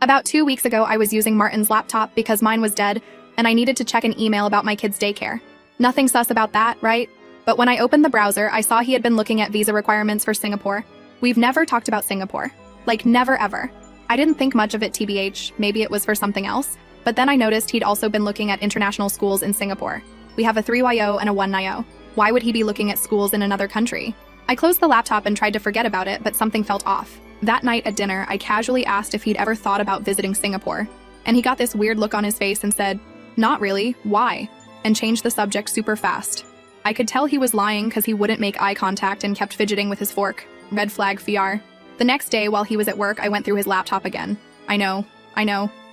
About 2 weeks ago, I was using Martin's laptop because mine was dead, and I needed to check an email about my kid's daycare. Nothing sus about that, right? But when I opened the browser, I saw he had been looking at visa requirements for Singapore. We've never talked about Singapore. Like, never ever. I didn't think much of it TBH, maybe it was for something else. But then I noticed he'd also been looking at international schools in Singapore. We have a 3YO and a 1NIO. Why would he be looking at schools in another country? I closed the laptop and tried to forget about it, but something felt off. That night at dinner, I casually asked if he'd ever thought about visiting Singapore. And he got this weird look on his face and said, "Not really, why?" and changed the subject super fast. I could tell he was lying because he wouldn't make eye contact and kept fidgeting with his fork. Red flag FR. The next day, while he was at work, I went through his laptop again. I know.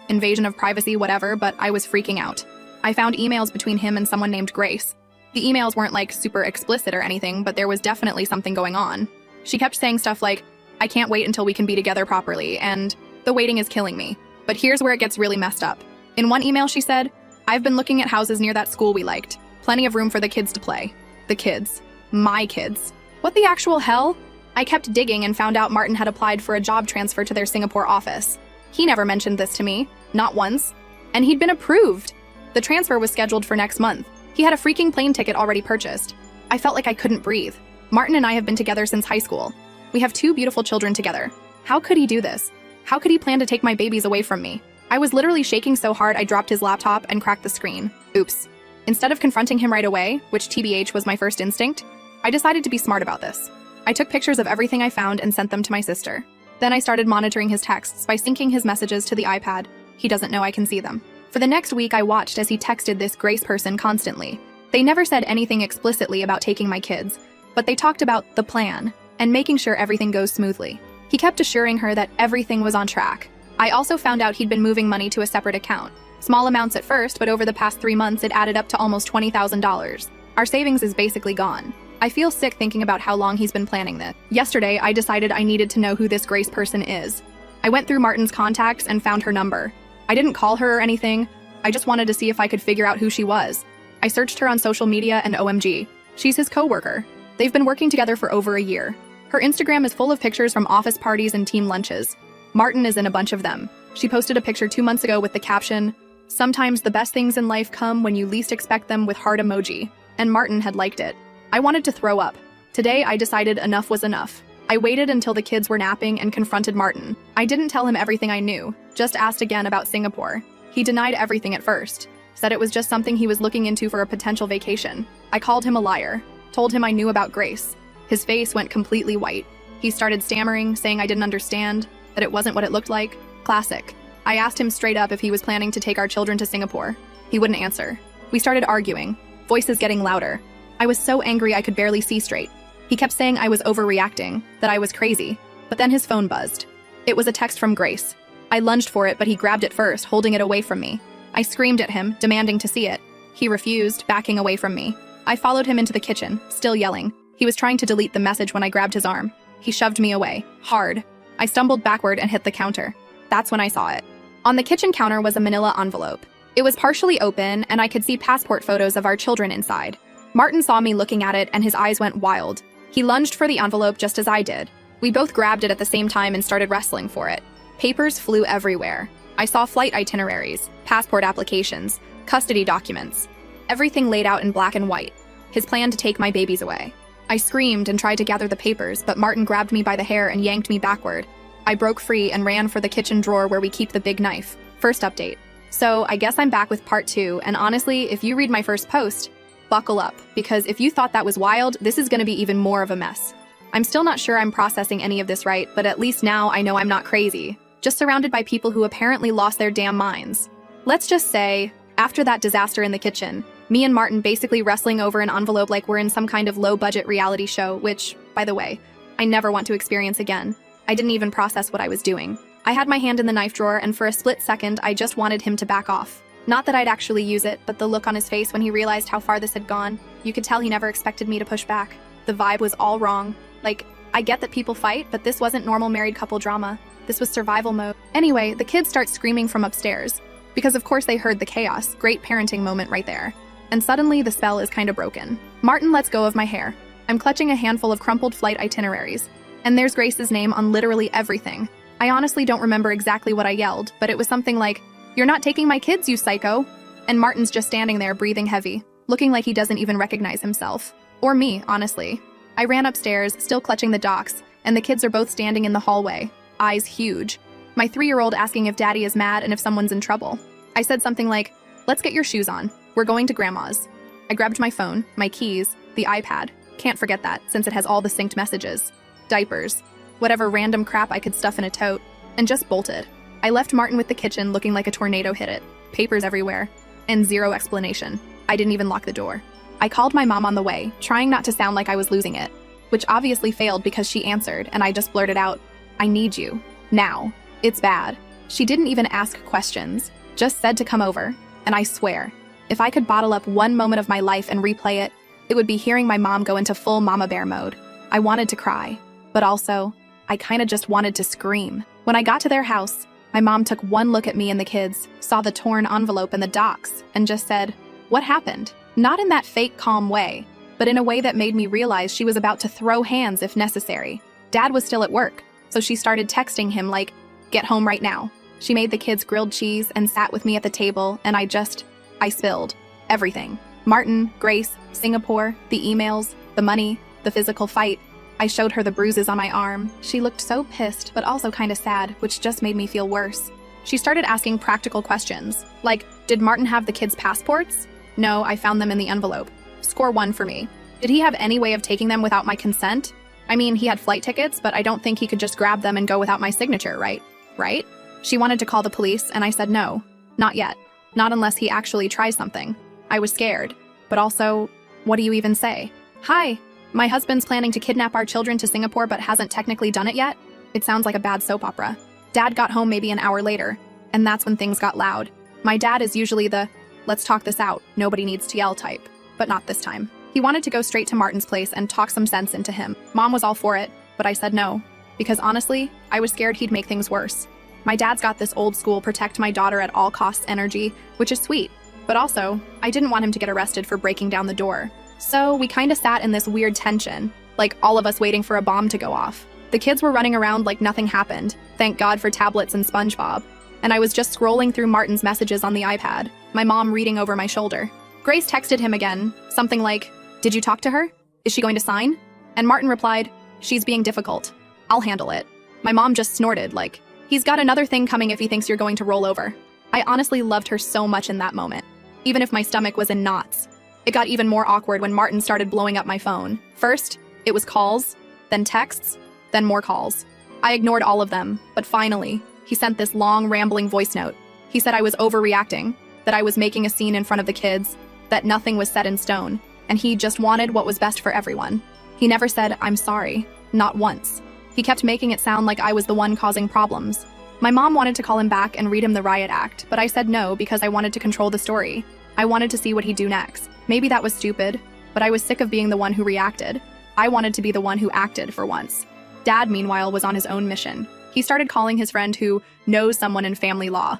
Invasion of privacy, whatever, but I was freaking out. I found emails between him and someone named Grace. The emails weren't like super explicit or anything, but there was definitely something going on. She kept saying stuff like, "I can't wait until we can be together properly," and "The waiting is killing me." But here's where it gets really messed up. In one email she said, "I've been looking at houses near that school we liked. Plenty of room for the kids to play." The kids. My kids. What the actual hell? I kept digging and found out Martin had applied for a job transfer to their Singapore office. He never mentioned this to me. Not once. And he'd been approved. The transfer was scheduled for next month. He had a freaking plane ticket already purchased. I felt like I couldn't breathe. Martin and I have been together since high school. We have 2 beautiful children together. How could he do this? How could he plan to take my babies away from me? I was literally shaking so hard I dropped his laptop and cracked the screen. Oops. Instead of confronting him right away, which TBH was my first instinct, I decided to be smart about this. I took pictures of everything I found and sent them to my sister. Then I started monitoring his texts by syncing his messages to the iPad. He doesn't know I can see them. For the next week, I watched as he texted this Grace person constantly. They never said anything explicitly about taking my kids, but they talked about the plan and making sure everything goes smoothly. He kept assuring her that everything was on track. I also found out he'd been moving money to a separate account. Small amounts at first, but over the past 3 months, it added up to almost $20,000. Our savings is basically gone. I feel sick thinking about how long he's been planning this. Yesterday, I decided I needed to know who this Grace person is. I went through Martin's contacts and found her number. I didn't call her or anything. I just wanted to see if I could figure out who she was. I searched her on social media and OMG. She's his coworker. They've been working together for over a year. Her Instagram is full of pictures from office parties and team lunches. Martin is in a bunch of them. She posted a picture 2 months ago with the caption, "Sometimes the best things in life come when you least expect them," with heart emoji. And Martin had liked it. I wanted to throw up. Today, I decided enough was enough. I waited until the kids were napping and confronted Martin. I didn't tell him everything I knew, just asked again about Singapore. He denied everything at first, said it was just something he was looking into for a potential vacation. I called him a liar, told him I knew about Grace. His face went completely white. He started stammering, saying I didn't understand, that it wasn't what it looked like. Classic. I asked him straight up if he was planning to take our children to Singapore. He wouldn't answer. We started arguing, voices getting louder. I was so angry I could barely see straight. He kept saying I was overreacting, that I was crazy, but then his phone buzzed. It was a text from Grace. I lunged for it, but he grabbed it first, holding it away from me. I screamed at him, demanding to see it. He refused, backing away from me. I followed him into the kitchen, still yelling. He was trying to delete the message when I grabbed his arm. He shoved me away, hard. I stumbled backward and hit the counter. That's when I saw it. On the kitchen counter was a manila envelope. It was partially open, and I could see passport photos of our children inside. Martin saw me looking at it, and his eyes went wild. He lunged for the envelope just as I did. We both grabbed it at the same time and started wrestling for it. Papers flew everywhere. I saw flight itineraries, passport applications, custody documents. Everything laid out in black and white. His plan to take my babies away. I screamed and tried to gather the papers, but Martin grabbed me by the hair and yanked me backward. I broke free and ran for the kitchen drawer where we keep the big knife. First update. So I guess I'm back with part 2, and honestly, if you read my first post, buckle up, because if you thought that was wild, this is going to be even more of a mess. I'm still not sure I'm processing any of this right, but at least now I know I'm not crazy, just surrounded by people who apparently lost their damn minds. Let's just say, after that disaster in the kitchen, me and Martin basically wrestling over an envelope like we're in some kind of low-budget reality show, which, by the way, I never want to experience again. I didn't even process what I was doing. I had my hand in the knife drawer, and for a split second, I just wanted him to back off. Not that I'd actually use it, but the look on his face when he realized how far this had gone, you could tell he never expected me to push back. The vibe was all wrong. Like, I get that people fight, but this wasn't normal married couple drama. This was survival mode. Anyway, the kids start screaming from upstairs, because of course they heard the chaos. Great parenting moment right there. And suddenly the spell is kinda broken. Martin lets go of my hair. I'm clutching a handful of crumpled flight itineraries. And there's Grace's name on literally everything. I honestly don't remember exactly what I yelled, but it was something like, "You're not taking my kids, you psycho!" And Martin's just standing there breathing heavy, looking like he doesn't even recognize himself. Or me, honestly. I ran upstairs, still clutching the docs, and the kids are both standing in the hallway, eyes huge. My 3-year-old asking if daddy is mad and if someone's in trouble. I said something like, "Let's get your shoes on. We're going to grandma's." I grabbed my phone, my keys, the iPad. Can't forget that, since it has all the synced messages. Diapers. Whatever random crap I could stuff in a tote. And just bolted. I left Martin with the kitchen looking like a tornado hit it. Papers everywhere. And zero explanation. I didn't even lock the door. I called my mom on the way, trying not to sound like I was losing it. Which obviously failed because she answered, and I just blurted out, "I need you. Now. It's bad." She didn't even ask questions. Just said to come over. And I swear, if I could bottle up one moment of my life and replay it, it would be hearing my mom go into full mama bear mode. I wanted to cry. But also, I kinda just wanted to scream. When I got to their house, my mom took one look at me and the kids, saw the torn envelope and the docs, and just said, "What happened?" Not in that fake calm way, but in a way that made me realize she was about to throw hands if necessary. Dad was still at work, so she started texting him like, "Get home right now." She made the kids grilled cheese and sat with me at the table, and I spilled. Everything. Martin, Grace, Singapore, the emails, the money, the physical fight. I showed her the bruises on my arm. She looked so pissed, but also kinda sad, which just made me feel worse. She started asking practical questions, like, did Martin have the kids' passports? No, I found them in the envelope. Score 1 for me. Did he have any way of taking them without my consent? I mean, he had flight tickets, but I don't think he could just grab them and go without my signature, right? Right? She wanted to call the police, and I said no. Not yet. Not unless he actually tries something. I was scared. But also, what do you even say? "Hi, my husband's planning to kidnap our children to Singapore but hasn't technically done it yet." It sounds like a bad soap opera. Dad got home maybe an hour later, and that's when things got loud. My dad is usually the, "Let's talk this out, nobody needs to yell" type, but not this time. He wanted to go straight to Martin's place and talk some sense into him. Mom was all for it, but I said no, because honestly, I was scared he'd make things worse. My dad's got this old school protect my daughter at all costs energy, which is sweet, but also, I didn't want him to get arrested for breaking down the door. So we kinda sat in this weird tension, like all of us waiting for a bomb to go off. The kids were running around like nothing happened, thank God for tablets and SpongeBob. And I was just scrolling through Martin's messages on the iPad, my mom reading over my shoulder. Grace texted him again, something like, "Did you talk to her? Is she going to sign?" And Martin replied, "She's being difficult. I'll handle it." My mom just snorted like, "He's got another thing coming if he thinks you're going to roll over." I honestly loved her so much in that moment, even if my stomach was in knots. It got even more awkward when Martin started blowing up my phone. First, it was calls, then texts, then more calls. I ignored all of them, but finally, he sent this long, rambling voice note. He said I was overreacting, that I was making a scene in front of the kids, that nothing was set in stone, and he just wanted what was best for everyone. He never said, "I'm sorry," not once. He kept making it sound like I was the one causing problems. My mom wanted to call him back and read him the riot act, but I said no because I wanted to control the story. I wanted to see what he'd do next. Maybe that was stupid, but I was sick of being the one who reacted. I wanted to be the one who acted for once. Dad, meanwhile, was on his own mission. He started calling his friend who knows someone in family law.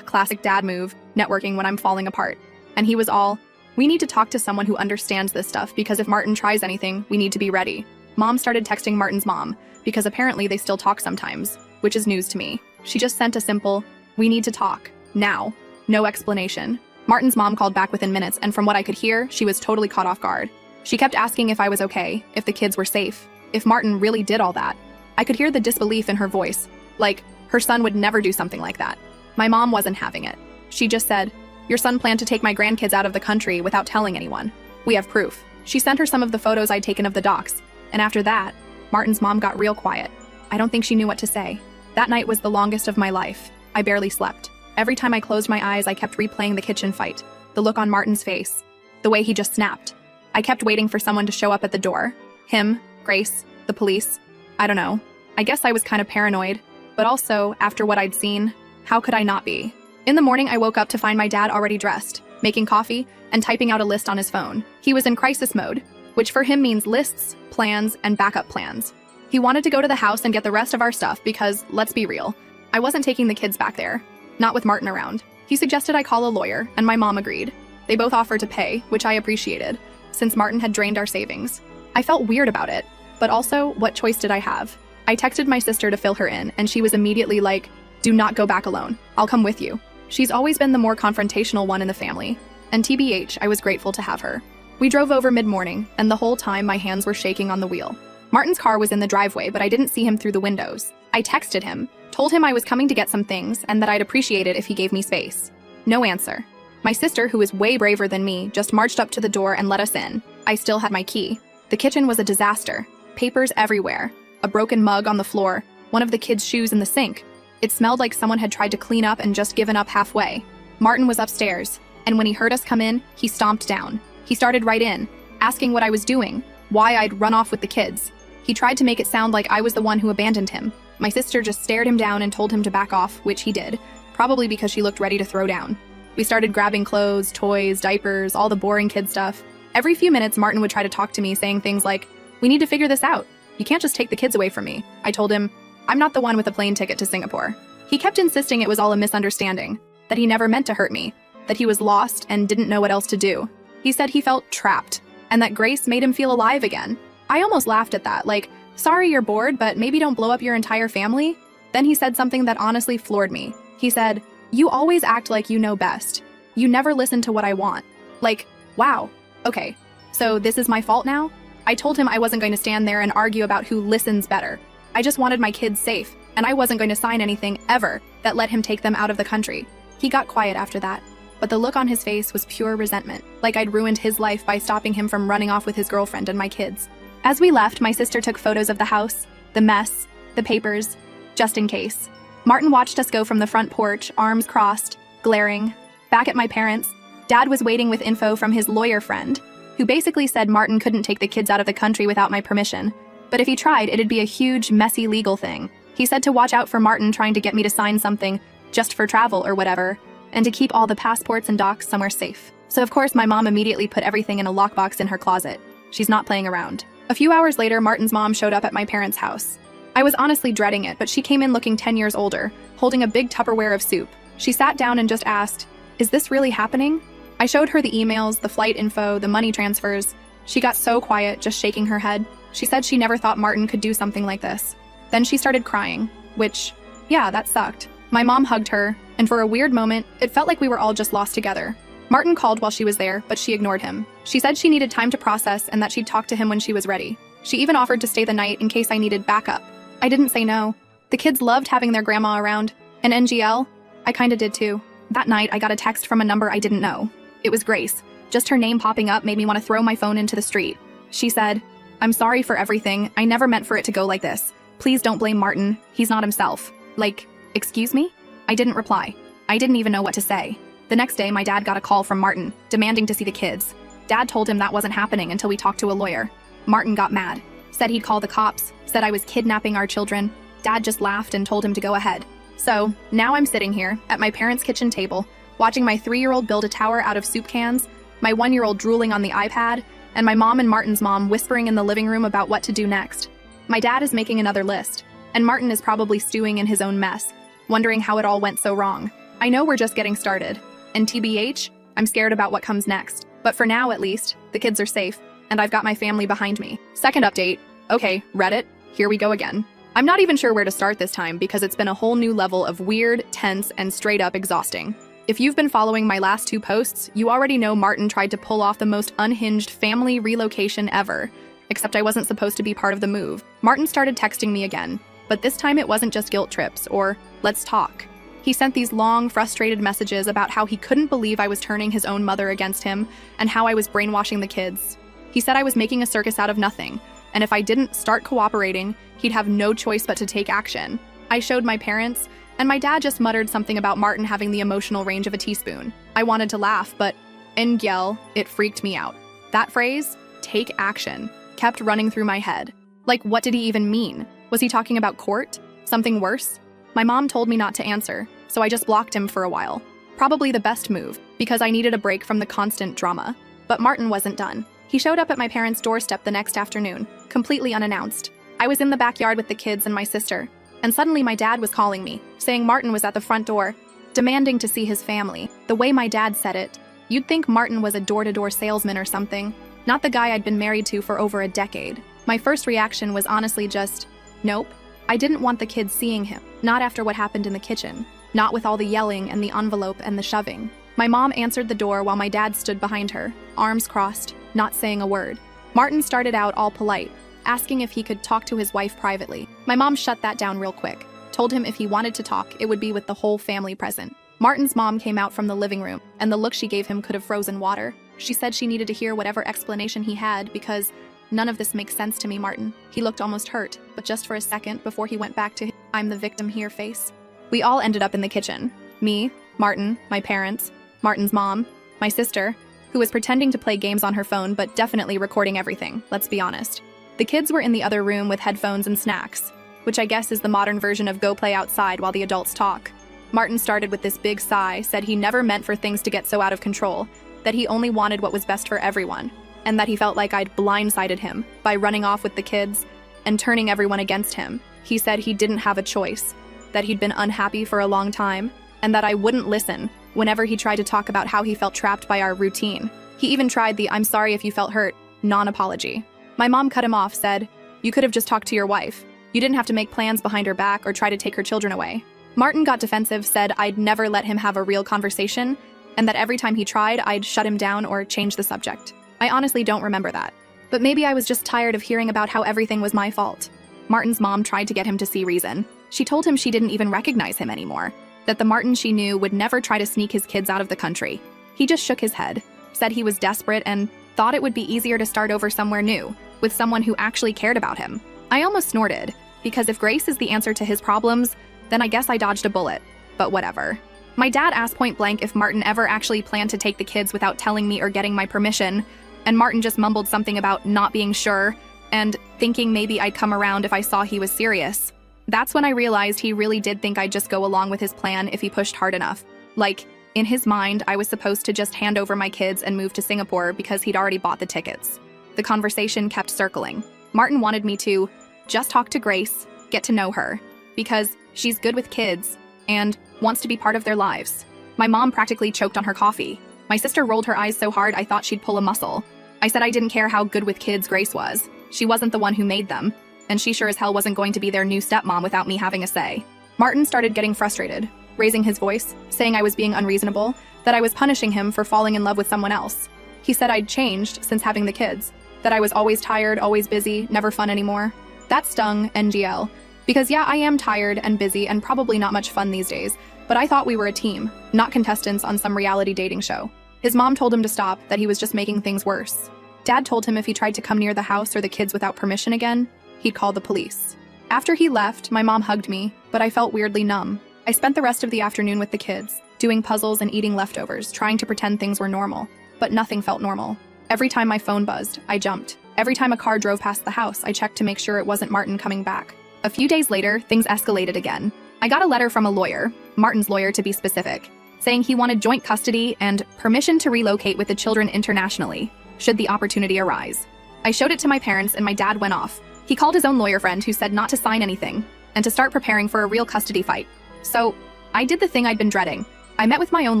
Classic dad move, networking when I'm falling apart. And he was all, "We need to talk to someone who understands this stuff because if Martin tries anything, we need to be ready." Mom started texting Martin's mom, because apparently they still talk sometimes, which is news to me. She just sent a simple, "We need to talk. Now." No explanation. Martin's mom called back within minutes, and from what I could hear, she was totally caught off guard. She kept asking if I was okay, if the kids were safe, if Martin really did all that. I could hear the disbelief in her voice, like her son would never do something like that. My mom wasn't having it. She just said, "Your son planned to take my grandkids out of the country without telling anyone. We have proof." She sent her some of the photos I'd taken of the docs, and after that, Martin's mom got real quiet. I don't think she knew what to say. That night was the longest of my life. I barely slept. Every time I closed my eyes, I kept replaying the kitchen fight, the look on Martin's face, the way he just snapped. I kept waiting for someone to show up at the door. Him, Grace, the police. I don't know. I guess I was kind of paranoid, but also, after what I'd seen, how could I not be? In the morning, I woke up to find my dad already dressed, making coffee, and typing out a list on his phone. He was in crisis mode, which for him means lists, plans, and backup plans. He wanted to go to the house and get the rest of our stuff because, let's be real, I wasn't taking the kids back there. Not with Martin around. He suggested I call a lawyer, and my mom agreed. They both offered to pay, which I appreciated, since Martin had drained our savings. I felt weird about it, but also, what choice did I have? I texted my sister to fill her in, and she was immediately like, "Do not go back alone. I'll come with you." She's always been the more confrontational one in the family, and TBH, I was grateful to have her. We drove over mid-morning, and the whole time my hands were shaking on the wheel. Martin's car was in the driveway, but I didn't see him through the windows. I texted him, told him I was coming to get some things, and that I'd appreciate it if he gave me space. No answer. My sister, who is way braver than me, just marched up to the door and let us in. I still had my key. The kitchen was a disaster. Papers everywhere. A broken mug on the floor. One of the kids' shoes in the sink. It smelled like someone had tried to clean up and just given up halfway. Martin was upstairs, and when he heard us come in, he stomped down. He started right in, asking what I was doing, why I'd run off with the kids. He tried to make it sound like I was the one who abandoned him. My sister just stared him down and told him to back off, which he did, probably because she looked ready to throw down. We started grabbing clothes, toys, diapers, all the boring kid stuff. Every few minutes, Martin would try to talk to me, saying things like, "We need to figure this out. You can't just take the kids away from me." I told him, "I'm not the one with a plane ticket to Singapore." He kept insisting it was all a misunderstanding, that he never meant to hurt me, that he was lost and didn't know what else to do. He said he felt trapped, and that Grace made him feel alive again. I almost laughed at that, like, "Sorry you're bored, but maybe don't blow up your entire family?" Then he said something that honestly floored me. He said, "You always act like you know best. You never listen to what I want." Like, wow, okay, so this is my fault now? I told him I wasn't going to stand there and argue about who listens better. I just wanted my kids safe, and I wasn't going to sign anything ever that let him take them out of the country. He got quiet after that, but the look on his face was pure resentment, like I'd ruined his life by stopping him from running off with his girlfriend and my kids. As we left, my sister took photos of the house, the mess, the papers, just in case. Martin watched us go from the front porch, arms crossed, glaring. Back at my parents', Dad was waiting with info from his lawyer friend, who basically said Martin couldn't take the kids out of the country without my permission. But if he tried, it'd be a huge, messy legal thing. He said to watch out for Martin trying to get me to sign something just for travel or whatever, and to keep all the passports and docs somewhere safe. So of course my mom immediately put everything in a lockbox in her closet. She's not playing around. A few hours later, Martin's mom showed up at my parents' house. I was honestly dreading it, but she came in looking 10 years older, holding a big Tupperware of soup. She sat down and just asked, "Is this really happening?" I showed her the emails, the flight info, the money transfers. She got so quiet, just shaking her head. She said she never thought Martin could do something like this. Then she started crying, which, yeah, that sucked. My mom hugged her, and for a weird moment, it felt like we were all just lost together. Martin called while she was there, but she ignored him. She said she needed time to process and that she'd talk to him when she was ready. She even offered to stay the night in case I needed backup. I didn't say no. The kids loved having their grandma around. And NGL, I kinda did too. That night, I got a text from a number I didn't know. It was Grace. Just her name popping up made me want to throw my phone into the street. She said, "I'm sorry for everything. I never meant for it to go like this. Please don't blame Martin. He's not himself." Like, excuse me? I didn't reply. I didn't even know what to say. The next day, my dad got a call from Martin, demanding to see the kids. Dad told him that wasn't happening until we talked to a lawyer. Martin got mad, said he'd call the cops, said I was kidnapping our children. Dad just laughed and told him to go ahead. So, now I'm sitting here, at my parents' kitchen table, watching my 3-year-old build a tower out of soup cans, my 1-year-old drooling on the iPad, and my mom and Martin's mom whispering in the living room about what to do next. My dad is making another list, and Martin is probably stewing in his own mess, wondering how it all went so wrong. I know we're just getting started, and TBH, I'm scared about what comes next. But for now, at least, the kids are safe, and I've got my family behind me. Second update. Okay, Reddit, here we go again. I'm not even sure where to start this time because it's been a whole new level of weird, tense, and straight up exhausting. If you've been following my last 2 posts, you already know Martin tried to pull off the most unhinged family relocation ever, except I wasn't supposed to be part of the move. Martin started texting me again, but this time it wasn't just guilt trips or let's talk. He sent these long, frustrated messages about how he couldn't believe I was turning his own mother against him and how I was brainwashing the kids. He said I was making a circus out of nothing, and if I didn't start cooperating, he'd have no choice but to take action. I showed my parents, and my dad just muttered something about Martin having the emotional range of a teaspoon. I wanted to laugh, but Ngel, it freaked me out. That phrase, take action, kept running through my head. Like, what did he even mean? Was he talking about court? Something worse? My mom told me not to answer, so I just blocked him for a while. Probably the best move, because I needed a break from the constant drama. But Martin wasn't done. He showed up at my parents' doorstep the next afternoon, completely unannounced. I was in the backyard with the kids and my sister, and suddenly my dad was calling me, saying Martin was at the front door, demanding to see his family. The way my dad said it, you'd think Martin was a door-to-door salesman or something, not the guy I'd been married to for over a decade. My first reaction was honestly just, nope, I didn't want the kids seeing him, not after what happened in the kitchen, not with all the yelling and the envelope and the shoving. My mom answered the door while my dad stood behind her, arms crossed, not saying a word. Martin started out all polite, asking if he could talk to his wife privately. My mom shut that down real quick, told him if he wanted to talk, it would be with the whole family present. Martin's mom came out from the living room, and the look she gave him could have frozen water. She said she needed to hear whatever explanation he had because none of this makes sense to me, Martin. He looked almost hurt, but just for a second before he went back to his I'm the victim here face. We all ended up in the kitchen. Me, Martin, my parents, Martin's mom, my sister, who was pretending to play games on her phone but definitely recording everything, let's be honest. The kids were in the other room with headphones and snacks, which I guess is the modern version of go play outside while the adults talk. Martin started with this big sigh, said he never meant for things to get so out of control, that he only wanted what was best for everyone, and that he felt like I'd blindsided him by running off with the kids and turning everyone against him. He said he didn't have a choice, that he'd been unhappy for a long time, and that I wouldn't listen whenever he tried to talk about how he felt trapped by our routine. He even tried the "I'm sorry if you felt hurt" non-apology. My mom cut him off, said, "You could have just talked to your wife. You didn't have to make plans behind her back or try to take her children away." Martin got defensive, said I'd never let him have a real conversation, and that every time he tried, I'd shut him down or change the subject. I honestly don't remember that. But maybe I was just tired of hearing about how everything was my fault. Martin's mom tried to get him to see reason. She told him she didn't even recognize him anymore, that the Martin she knew would never try to sneak his kids out of the country. He just shook his head, said he was desperate and thought it would be easier to start over somewhere new, with someone who actually cared about him. I almost snorted, because if Grace is the answer to his problems, then I guess I dodged a bullet, but whatever. My dad asked point blank if Martin ever actually planned to take the kids without telling me or getting my permission, and Martin just mumbled something about not being sure and thinking maybe I'd come around if I saw he was serious. That's when I realized he really did think I'd just go along with his plan if he pushed hard enough. Like, in his mind, I was supposed to just hand over my kids and move to Singapore because he'd already bought the tickets. The conversation kept circling. Martin wanted me to just talk to Grace, get to know her, because she's good with kids and wants to be part of their lives. My mom practically choked on her coffee. My sister rolled her eyes so hard I thought she'd pull a muscle. I said I didn't care how good with kids Grace was. She wasn't the one who made them, and she sure as hell wasn't going to be their new stepmom without me having a say. Martin started getting frustrated, raising his voice, saying I was being unreasonable, that I was punishing him for falling in love with someone else. He said I'd changed since having the kids, that I was always tired, always busy, never fun anymore. That stung, NGL. Because yeah, I am tired and busy and probably not much fun these days, but I thought we were a team, not contestants on some reality dating show. His mom told him to stop, that he was just making things worse. Dad told him if he tried to come near the house or the kids without permission again, he'd call the police. After he left, my mom hugged me, but I felt weirdly numb. I spent the rest of the afternoon with the kids, doing puzzles and eating leftovers, trying to pretend things were normal. But nothing felt normal. Every time my phone buzzed, I jumped. Every time a car drove past the house, I checked to make sure it wasn't Martin coming back. A few days later, things escalated again. I got a letter from a lawyer, Martin's lawyer to be specific, saying he wanted joint custody and permission to relocate with the children internationally, should the opportunity arise. I showed it to my parents and my dad went off. He called his own lawyer friend who said not to sign anything and to start preparing for a real custody fight. So, I did the thing I'd been dreading. I met with my own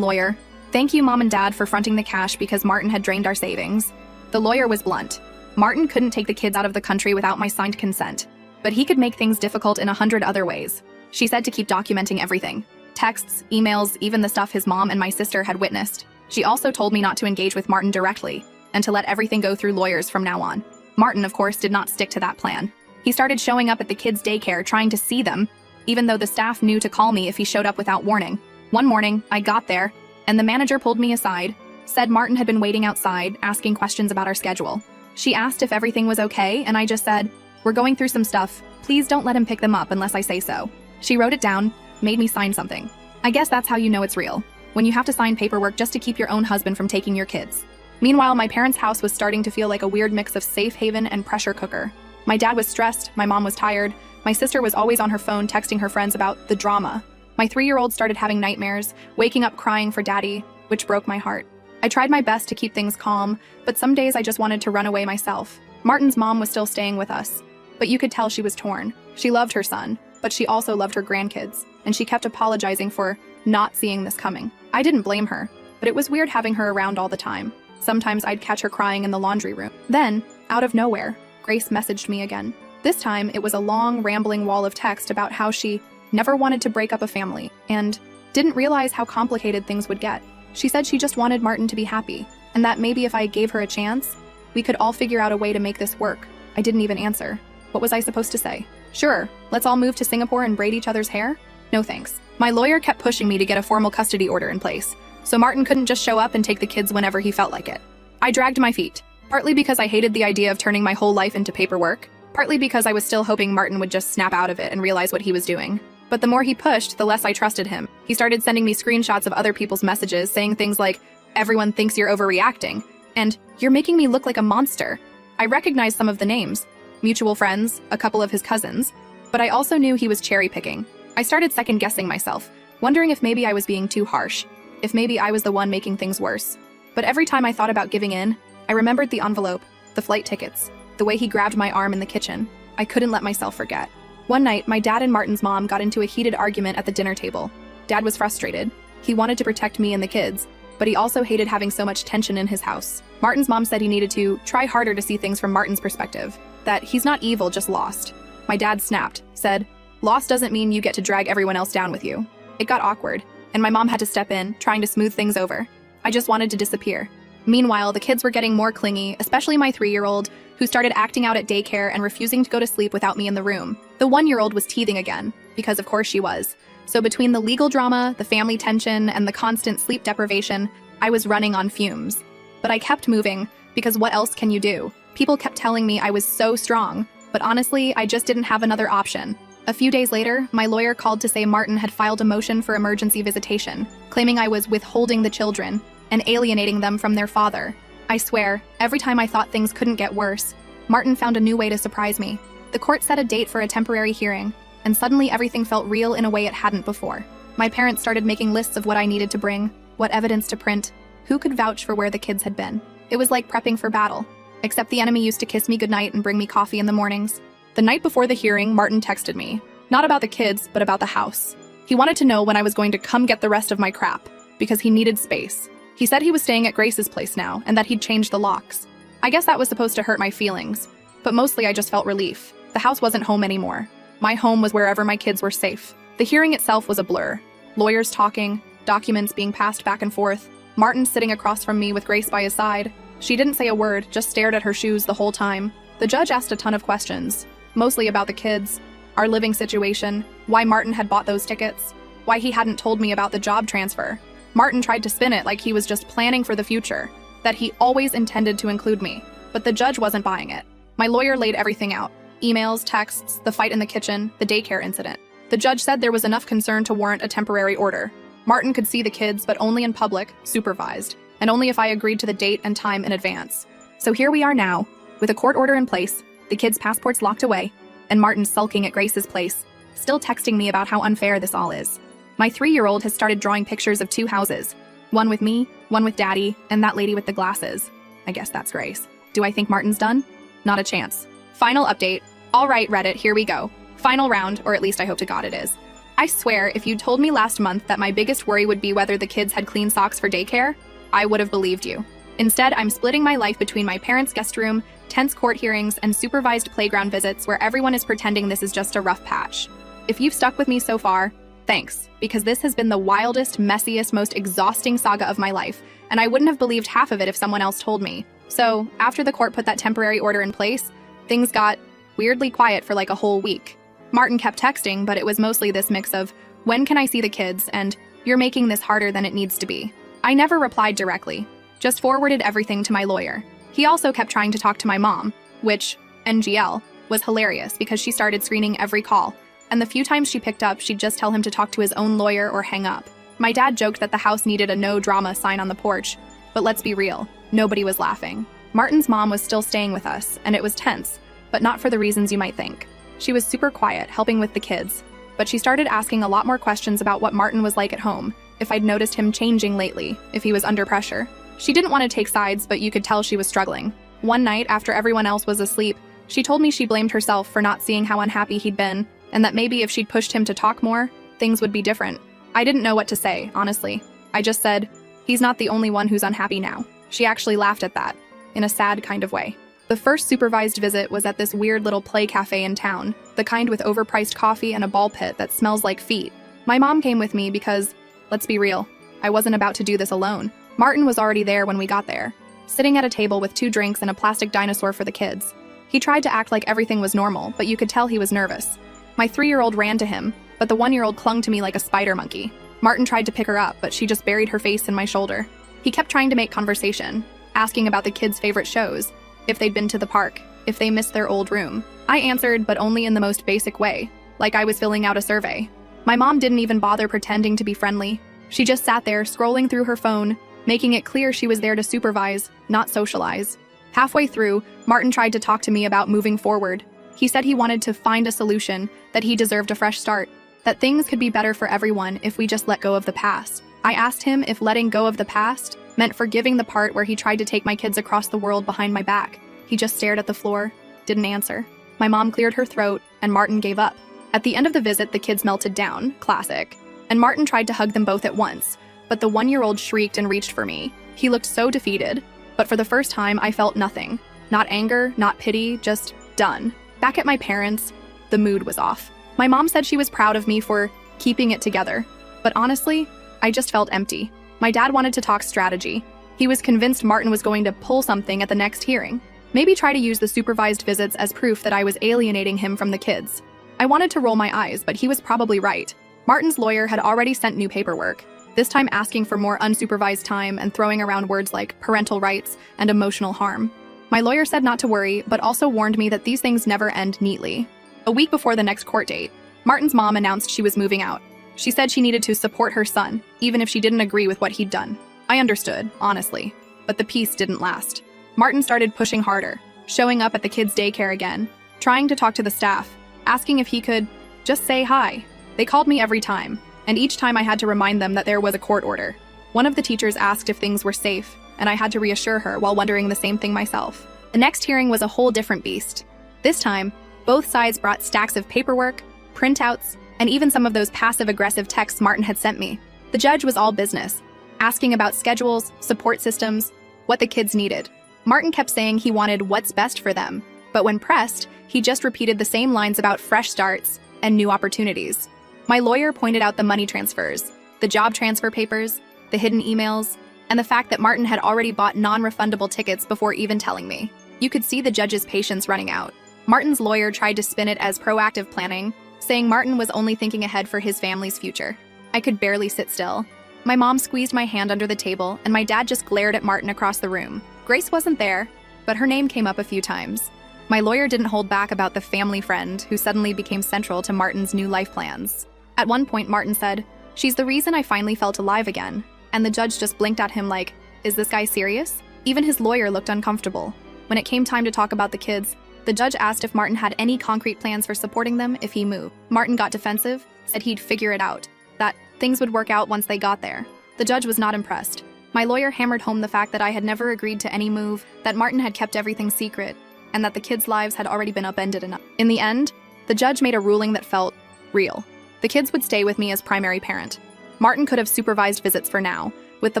lawyer. Thank you, Mom and Dad, for fronting the cash because Martin had drained our savings. The lawyer was blunt. Martin couldn't take the kids out of the country without my signed consent, but he could make things difficult in 100 other ways. She said to keep documenting everything. Texts, emails, even the stuff his mom and my sister had witnessed. She also told me not to engage with Martin directly and to let everything go through lawyers from now on. Martin, of course, did not stick to that plan. He started showing up at the kids' daycare trying to see them, even though the staff knew to call me if he showed up without warning. One morning, I got there, and the manager pulled me aside, said Martin had been waiting outside, asking questions about our schedule. She asked if everything was okay, and I just said, "We're going through some stuff. Please don't let him pick them up unless I say so." She wrote it down, made me sign something. I guess that's how you know it's real, when you have to sign paperwork just to keep your own husband from taking your kids. Meanwhile, my parents' house was starting to feel like a weird mix of safe haven and pressure cooker. My dad was stressed, my mom was tired, my sister was always on her phone texting her friends about the drama. My 3-year-old started having nightmares, waking up crying for daddy, which broke my heart. I tried my best to keep things calm, but some days I just wanted to run away myself. Martin's mom was still staying with us, but you could tell she was torn. She loved her son, but she also loved her grandkids, and she kept apologizing for not seeing this coming. I didn't blame her, but it was weird having her around all the time. Sometimes I'd catch her crying in the laundry room. Then, out of nowhere, Grace messaged me again. This time, it was a long, rambling wall of text about how she never wanted to break up a family and didn't realize how complicated things would get. She said she just wanted Martin to be happy, and that maybe if I gave her a chance, we could all figure out a way to make this work. I didn't even answer. What was I supposed to say? Sure, let's all move to Singapore and braid each other's hair? No thanks. My lawyer kept pushing me to get a formal custody order in place, so Martin couldn't just show up and take the kids whenever he felt like it. I dragged my feet, partly because I hated the idea of turning my whole life into paperwork, partly because I was still hoping Martin would just snap out of it and realize what he was doing. But the more he pushed, the less I trusted him. He started sending me screenshots of other people's messages saying things like, "Everyone thinks you're overreacting," and "You're making me look like a monster." I recognized some of the names, mutual friends, a couple of his cousins, but I also knew he was cherry-picking. I started second-guessing myself, wondering if maybe I was being too harsh, if maybe I was the one making things worse. But every time I thought about giving in, I remembered the envelope, the flight tickets, the way he grabbed my arm in the kitchen. I couldn't let myself forget. One night, my dad and Martin's mom got into a heated argument at the dinner table. Dad was frustrated. He wanted to protect me and the kids, but he also hated having so much tension in his house. Martin's mom said he needed to try harder to see things from Martin's perspective, that he's not evil, just lost. My dad snapped, said, "Lost doesn't mean you get to drag everyone else down with you." It got awkward, and my mom had to step in, trying to smooth things over. I just wanted to disappear. Meanwhile, the kids were getting more clingy, especially my 3-year-old, who started acting out at daycare and refusing to go to sleep without me in the room. The 1-year-old was teething again, because of course she was. So between the legal drama, the family tension, and the constant sleep deprivation, I was running on fumes. But I kept moving, because what else can you do? People kept telling me I was so strong, but honestly, I just didn't have another option. A few days later, my lawyer called to say Martin had filed a motion for emergency visitation, claiming I was withholding the children and alienating them from their father. I swear, every time I thought things couldn't get worse, Martin found a new way to surprise me. The court set a date for a temporary hearing, and suddenly everything felt real in a way it hadn't before. My parents started making lists of what I needed to bring, what evidence to print, who could vouch for where the kids had been. It was like prepping for battle, except the enemy used to kiss me goodnight and bring me coffee in the mornings. The night before the hearing, Martin texted me, not about the kids, but about the house. He wanted to know when I was going to come get the rest of my crap, because he needed space. He said he was staying at Grace's place now, and that he'd changed the locks. I guess that was supposed to hurt my feelings, but mostly I just felt relief. The house wasn't home anymore. My home was wherever my kids were safe. The hearing itself was a blur. Lawyers talking, documents being passed back and forth, Martin sitting across from me with Grace by his side. She didn't say a word, just stared at her shoes the whole time. The judge asked a ton of questions, mostly about the kids, our living situation, why Martin had bought those tickets, why he hadn't told me about the job transfer. Martin tried to spin it like he was just planning for the future, that he always intended to include me, but the judge wasn't buying it. My lawyer laid everything out, emails, texts, the fight in the kitchen, the daycare incident. The judge said there was enough concern to warrant a temporary order. Martin could see the kids, but only in public, supervised, and only if I agreed to the date and time in advance. So here we are now, with a court order in place, the kids' passports locked away, and Martin sulking at Grace's place, still texting me about how unfair this all is. My 3-year-old has started drawing pictures of 2 houses, one with me, one with Daddy, and that lady with the glasses. I guess that's Grace. Do I think Martin's done? Not a chance. Final update. All right, Reddit, here we go. Final round, or at least I hope to God it is. I swear, if you'd told me last month that my biggest worry would be whether the kids had clean socks for daycare, I would have believed you. Instead, I'm splitting my life between my parents' guest room, tense court hearings, and supervised playground visits where everyone is pretending this is just a rough patch. If you've stuck with me so far, thanks, because this has been the wildest, messiest, most exhausting saga of my life, and I wouldn't have believed half of it if someone else told me. So, after the court put that temporary order in place, things got weirdly quiet for like a whole week. Martin kept texting, but it was mostly this mix of, "When can I see the kids?" and "You're making this harder than it needs to be." I never replied directly, just forwarded everything to my lawyer. He also kept trying to talk to my mom, which, NGL, was hilarious because she started screening every call, and the few times she picked up, she'd just tell him to talk to his own lawyer or hang up. My dad joked that the house needed a no drama sign on the porch, but let's be real, nobody was laughing. Martin's mom was still staying with us, and it was tense, but not for the reasons you might think. She was super quiet, helping with the kids, but she started asking a lot more questions about what Martin was like at home, if I'd noticed him changing lately, if he was under pressure. She didn't want to take sides, but you could tell she was struggling. One night, after everyone else was asleep, she told me she blamed herself for not seeing how unhappy he'd been, and that maybe if she'd pushed him to talk more, things would be different. I didn't know what to say, honestly. I just said, "He's not the only one who's unhappy now." She actually laughed at that, in a sad kind of way. The first supervised visit was at this weird little play cafe in town, the kind with overpriced coffee and a ball pit that smells like feet. My mom came with me because, let's be real, I wasn't about to do this alone. Martin was already there when we got there, sitting at a table with 2 drinks and a plastic dinosaur for the kids. He tried to act like everything was normal, but you could tell he was nervous. My 3-year-old ran to him, but the 1-year-old clung to me like a spider monkey. Martin tried to pick her up, but she just buried her face in my shoulder. He kept trying to make conversation, asking about the kids' favorite shows, if they'd been to the park, if they missed their old room. I answered, but only in the most basic way, like I was filling out a survey. My mom didn't even bother pretending to be friendly. She just sat there, scrolling through her phone, making it clear she was there to supervise, not socialize. Halfway through, Martin tried to talk to me about moving forward. He said he wanted to find a solution, that he deserved a fresh start, that things could be better for everyone if we just let go of the past. I asked him if letting go of the past meant forgiving the part where he tried to take my kids across the world behind my back. He just stared at the floor, didn't answer. My mom cleared her throat, and Martin gave up. At the end of the visit, the kids melted down, classic, and Martin tried to hug them both at once, but the 1-year-old shrieked and reached for me. He looked so defeated, but for the first time, I felt nothing. Not anger, not pity, just done. Back at my parents', the mood was off. My mom said she was proud of me for keeping it together, but honestly, I just felt empty. My dad wanted to talk strategy. He was convinced Martin was going to pull something at the next hearing. Maybe try to use the supervised visits as proof that I was alienating him from the kids. I wanted to roll my eyes, but he was probably right. Martin's lawyer had already sent new paperwork, this time asking for more unsupervised time and throwing around words like parental rights and emotional harm. My lawyer said not to worry, but also warned me that these things never end neatly. A week before the next court date, Martin's mom announced she was moving out. She said she needed to support her son, even if she didn't agree with what he'd done. I understood, honestly, but the peace didn't last. Martin started pushing harder, showing up at the kids' daycare again, trying to talk to the staff, asking if he could just say hi. They called me every time, and each time I had to remind them that there was a court order. One of the teachers asked if things were safe, and I had to reassure her while wondering the same thing myself. The next hearing was a whole different beast. This time, both sides brought stacks of paperwork, printouts, and even some of those passive-aggressive texts Martin had sent me. The judge was all business, asking about schedules, support systems, what the kids needed. Martin kept saying he wanted what's best for them, but when pressed, he just repeated the same lines about fresh starts and new opportunities. My lawyer pointed out the money transfers, the job transfer papers, the hidden emails, and the fact that Martin had already bought non-refundable tickets before even telling me. You could see the judge's patience running out. Martin's lawyer tried to spin it as proactive planning, saying Martin was only thinking ahead for his family's future. I could barely sit still. My mom squeezed my hand under the table, and my dad just glared at Martin across the room. Grace wasn't there, but her name came up a few times. My lawyer didn't hold back about the family friend who suddenly became central to Martin's new life plans. At one point, Martin said, "She's the reason I finally felt alive again." And the judge just blinked at him like, is this guy serious? Even his lawyer looked uncomfortable. When it came time to talk about the kids, the judge asked if Martin had any concrete plans for supporting them if he moved. Martin got defensive, said he'd figure it out, that things would work out once they got there. The judge was not impressed. My lawyer hammered home the fact that I had never agreed to any move, that Martin had kept everything secret, and that the kids' lives had already been upended enough. In the end, the judge made a ruling that felt real. The kids would stay with me as primary parent. Martin could have supervised visits for now, with the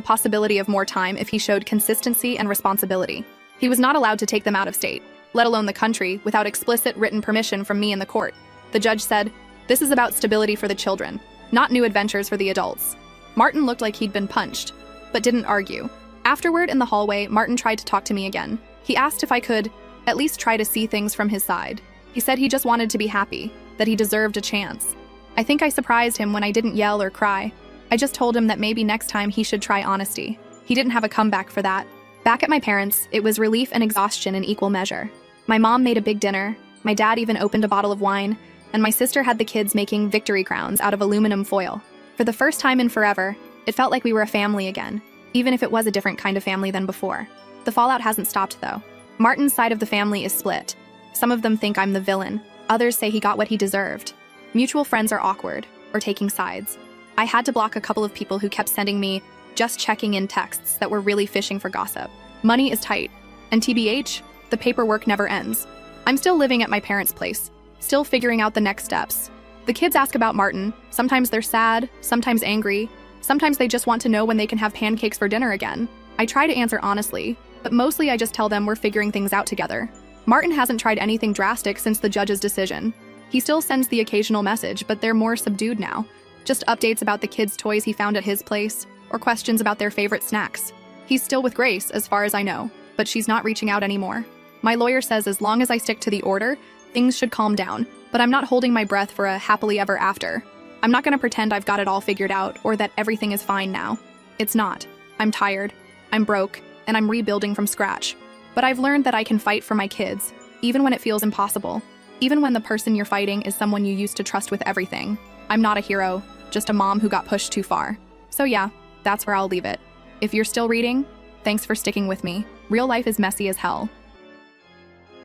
possibility of more time if he showed consistency and responsibility. He was not allowed to take them out of state, let alone the country, without explicit written permission from me in the court. The judge said, "This is about stability for the children, not new adventures for the adults." Martin looked like he'd been punched, but didn't argue. Afterward, in the hallway, Martin tried to talk to me again. He asked if I could at least try to see things from his side. He said he just wanted to be happy, that he deserved a chance. I think I surprised him when I didn't yell or cry. I just told him that maybe next time he should try honesty. He didn't have a comeback for that. Back at my parents', it was relief and exhaustion in equal measure. My mom made a big dinner, my dad even opened a bottle of wine, and my sister had the kids making victory crowns out of aluminum foil. For the first time in forever, it felt like we were a family again, even if it was a different kind of family than before. The fallout hasn't stopped, though. Martin's side of the family is split. Some of them think I'm the villain. Others say he got what he deserved. Mutual friends are awkward, or taking sides. I had to block a couple of people who kept sending me just checking in texts that were really fishing for gossip. Money is tight, and TBH, the paperwork never ends. I'm still living at my parents' place, still figuring out the next steps. The kids ask about Martin. Sometimes they're sad, sometimes angry. Sometimes they just want to know when they can have pancakes for dinner again. I try to answer honestly, But mostly I just tell them we're figuring things out together. Martin hasn't tried anything drastic since the judge's decision. He still sends the occasional message, but they're more subdued now. Just updates about the kids' toys he found at his place, or questions about their favorite snacks. He's still with Grace, as far as I know, but she's not reaching out anymore. My lawyer says as long as I stick to the order, things should calm down, but I'm not holding my breath for a happily ever after. I'm not gonna pretend I've got it all figured out or that everything is fine now. It's not. I'm tired, I'm broke, and I'm rebuilding from scratch. But I've learned that I can fight for my kids, even when it feels impossible. Even when the person you're fighting is someone you used to trust with everything. I'm not a hero, just a mom who got pushed too far. So yeah, that's where I'll leave it. If you're still reading, thanks for sticking with me. Real life is messy as hell,